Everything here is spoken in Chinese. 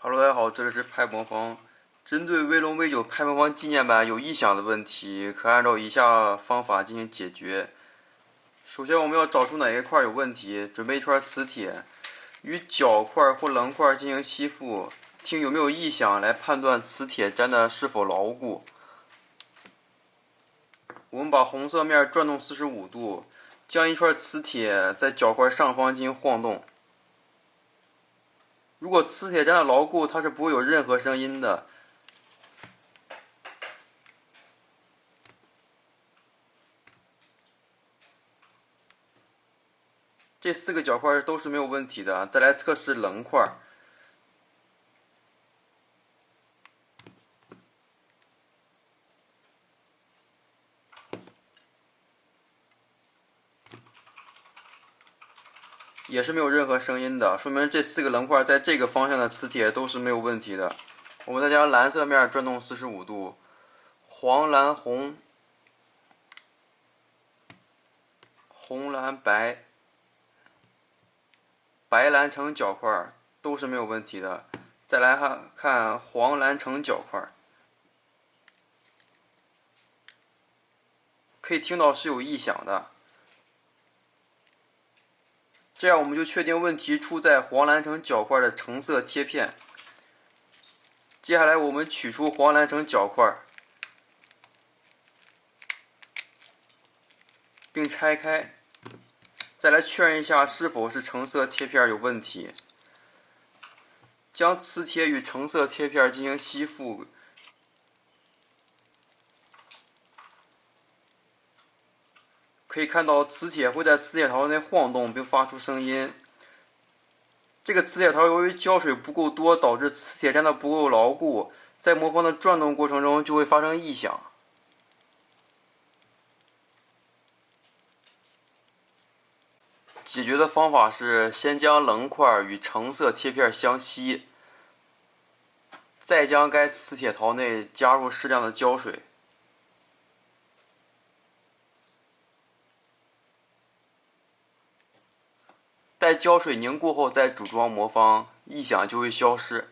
Hello，大家好，这里是拍魔方。针对威龙 V9 拍魔方纪念版有异响的问题，可按照以下方法进行解决。首先，我们要找出哪一块有问题，准备一圈磁铁，与角块或棱块进行吸附，听有没有异响来判断磁铁粘的是否牢固。我们把红色面转动45度，将一圈磁铁在角块上方进行晃动。如果磁铁粘的牢固，它是不会有任何声音的。这4个角块都是没有问题的。再来测试棱块，也是没有任何声音的，说明这4个棱块在这个方向的磁铁都是没有问题的。我们再将蓝色面转动45度，黄蓝红，红蓝白，白蓝橙角块都是没有问题的。再来看黄蓝橙角块，可以听到是有异响的。这样我们就确定问题出在黄蓝橙角块的橙色贴片。接下来我们取出黄蓝橙角块，并拆开，再来确认一下是否是橙色贴片有问题。将磁铁与橙色贴片进行吸附，可以看到磁铁会在磁铁槽内晃动并发出声音。这个磁铁槽由于胶水不够多，导致磁铁粘的不够牢固，在魔方的转动过程中就会发生异响。解决的方法是先将棱块与橙色贴片相吸，再将该磁铁槽内加入适量的胶水。待胶水凝固后再组装魔方，异响就会消失。